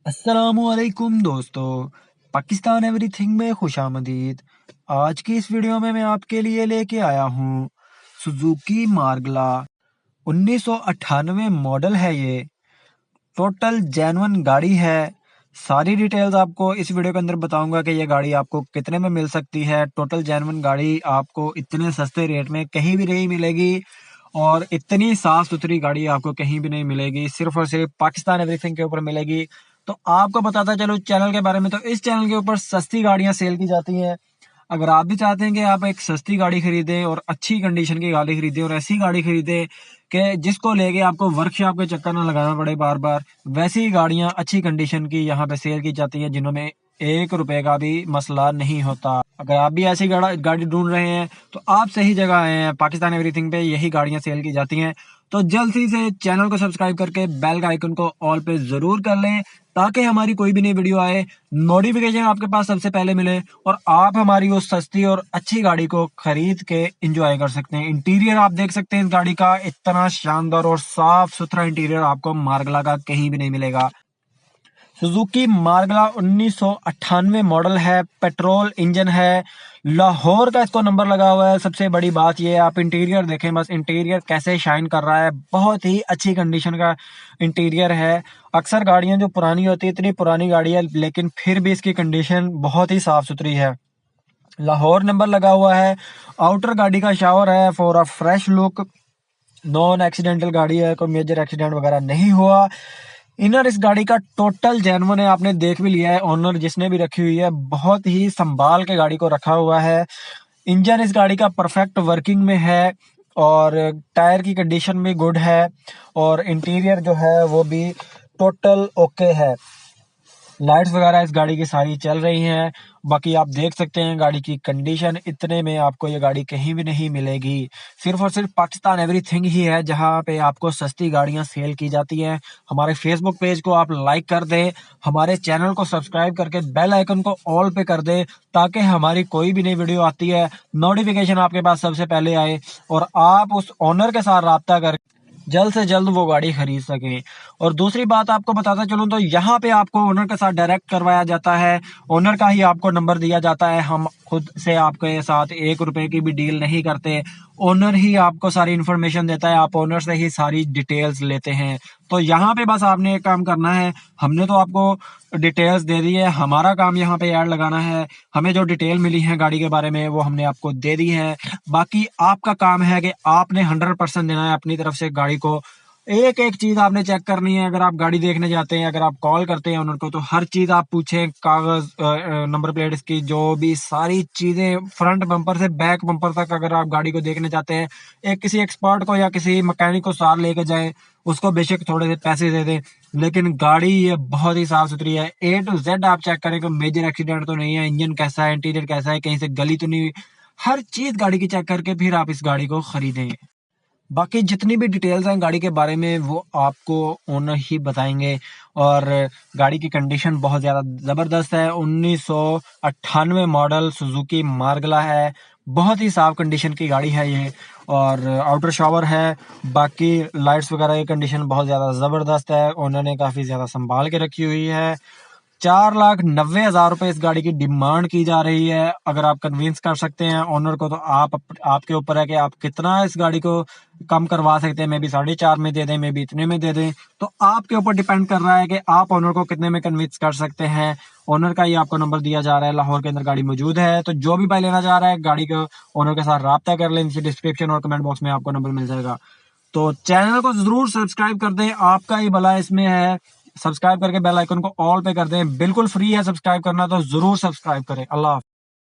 अस्सलामुअलैकुम दोस्तों, पाकिस्तान एवरीथिंग में खुशामदीद। आज की इस वीडियो में मैं आपके लिए लेके आया हूँ सुजुकी मार्गला। 1998 मॉडल है ये। टोटल जेन्युइन गाड़ी है। सारी डिटेल्स आपको इस वीडियो के अंदर बताऊंगा कि ये गाड़ी आपको कितने में मिल सकती है। टोटल जेन्युइन गाड़ी आपको इतने सस्ते रेट में कहीं भी नहीं मिलेगी और इतनी साफ सुथरी गाड़ी आपको कहीं भी नहीं मिलेगी। सिर्फ और सिर्फ पाकिस्तान एवरीथिंग के ऊपर मिलेगी। तो आपको बताता चलो चैनल के बारे में, तो इस चैनल के ऊपर सस्ती गाड़ियां सेल की जाती हैं। अगर आप भी चाहते हैं कि आप एक सस्ती गाड़ी खरीदें और अच्छी कंडीशन की गाड़ी खरीदें और ऐसी गाड़ी खरीदें कि जिसको लेके आपको वर्कशॉप के चक्कर ना लगाना पड़े बार बार, वैसी गाड़ियां अच्छी कंडीशन की यहाँ पे सेल की जाती है जिन्होंने 1 रुपए का भी मसला नहीं होता। अगर आप भी ऐसी गाड़ी ढूंढ रहे हैं तो आप सही जगह आए हैं। पाकिस्तान एवरीथिंग पे यही गाड़ियां सेल की जाती हैं। तो जल्दी से चैनल को सब्सक्राइब करके बेल का आइकन को ऑल पे जरूर कर लें ताकि हमारी कोई भी नई वीडियो आए नोटिफिकेशन आपके पास सबसे पहले मिले और आप हमारी उस सस्ती और अच्छी गाड़ी को खरीद के एंजॉय कर सकते हैं। इंटीरियर आप देख सकते हैं इस गाड़ी का, इतना शानदार और साफ सुथरा इंटीरियर आपको मार्गला का कहीं भी नहीं मिलेगा। सुजुकी मार्गला 1998 मॉडल है, पेट्रोल इंजन है, लाहौर का इसको नंबर लगा हुआ है। सबसे बड़ी बात यह है, आप इंटीरियर देखें बस, इंटीरियर कैसे शाइन कर रहा है। बहुत ही अच्छी कंडीशन का इंटीरियर है। अक्सर गाड़ियां जो पुरानी होती है, इतनी पुरानी गाड़ी है लेकिन फिर भी इसकी कंडीशन बहुत ही साफ सुथरी है। लाहौर नंबर लगा हुआ है। आउटर गाड़ी का शावर है for a fresh look. Non accidental गाड़ी है, कोई मेजर एक्सीडेंट वगैरह नहीं हुआ। इनर इस गाड़ी का टोटल जेन्युइन है, आपने देख भी लिया है। ओनर जिसने भी रखी हुई है बहुत ही संभाल के गाड़ी को रखा हुआ है। इंजन इस गाड़ी का परफेक्ट वर्किंग में है और टायर की कंडीशन भी गुड है और इंटीरियर जो है वो भी टोटल ओके है। लाइट्स वगैरह इस गाड़ी की सारी चल रही हैं। बाकी आप देख सकते हैं गाड़ी की कंडीशन, इतने में आपको ये गाड़ी कहीं भी नहीं मिलेगी। सिर्फ और सिर्फ पाकिस्तान एवरीथिंग ही है जहां पे आपको सस्ती गाड़ियां सेल की जाती हैं। हमारे फेसबुक पेज को आप लाइक कर दें, हमारे चैनल को सब्सक्राइब करके बेल आइकन को ऑल पे कर दें ताकि हमारी कोई भी नई वीडियो आती है नोटिफिकेशन आपके पास सबसे पहले आए और आप उस ओनर के साथ राब्ता कर जल्द से जल्द वो गाड़ी खरीद सकें। और दूसरी बात आपको बताता चलूं तो यहाँ पे आपको ओनर के साथ डायरेक्ट करवाया जाता है। ओनर का ही आपको नंबर दिया जाता है। हम खुद से आपके साथ 1 रुपए की भी डील नहीं करते। ओनर ही आपको सारी इन्फॉर्मेशन देता है, आप ओनर से ही सारी डिटेल्स लेते हैं। तो यहाँ पे बस आपने एक काम करना है, हमने तो आपको डिटेल्स दे दी है, हमारा काम यहाँ पे ऐड लगाना है। हमें जो डिटेल मिली है गाड़ी के बारे में वो हमने आपको दे दी है। बाकी आपका काम है कि आपने 100% देना है अपनी तरफ से गाड़ी को। एक एक चीज आपने चेक करनी है। अगर आप गाड़ी देखने जाते हैं, अगर आप कॉल करते हैं ओनर को, तो हर चीज आप पूछें, कागज, नंबर प्लेट इसकी, जो भी सारी चीजें फ्रंट बम्पर से बैक बम्पर तक अगर आप गाड़ी को देखने जाते हैं, एक किसी एक्सपर्ट को या किसी मैकेनिक को साथ लेके जाएं। उसको बेशक थोड़े से पैसे दे दें लेकिन गाड़ी ये बहुत ही साफ सुथरी है। A to Z आप चेक करें कि मेजर एक्सीडेंट तो नहीं है, इंजन कैसा है, इंटीरियर कैसा है, कहीं से गली तो नहीं हुई। हर चीज गाड़ी की चेक करके फिर आप इस गाड़ी को खरीदें। बाकी जितनी भी डिटेल्स हैं गाड़ी के बारे में वो आपको ओनर ही बताएंगे। और गाड़ी की कंडीशन बहुत ज़्यादा ज़बरदस्त है। 1998 मॉडल सुजुकी मार्गला है। बहुत ही साफ कंडीशन की गाड़ी है ये और आउटर शॉवर है। बाकी लाइट्स वगैरह की कंडीशन बहुत ज़्यादा ज़बरदस्त है। ओनर ने काफ़ी ज़्यादा संभाल के रखी हुई है। 4,90,000 रुपए इस गाड़ी की डिमांड की जा रही है। अगर आप कन्विंस कर सकते हैं ओनर को तो आपके ऊपर है कि आप कितना इस गाड़ी को कम करवा सकते हैं। मे बी 4.5 में दे दें, मे बी इतने में दे दें। तो आपके ऊपर डिपेंड कर रहा है कि आप ओनर को कितने में कन्विंस कर सकते हैं। ओनर का ही आपको नंबर दिया जा रहा है, लाहौर के अंदर गाड़ी मौजूद है। तो जो भी भाई लेना चाह रहा है गाड़ी को ओनर के साथ राब्ता कर लें, नीचे डिस्क्रिप्शन और कमेंट बॉक्स में आपको नंबर मिल जाएगा। तो चैनल को जरूर सब्सक्राइब कर दें, आपका ही भला इसमें है। सब्सक्राइब करके बेल आइकन को ऑल पे कर दें, बिल्कुल फ्री है सब्सक्राइब करना, तो जरूर सब्सक्राइब करें। अल्लाह हाफ़िज़।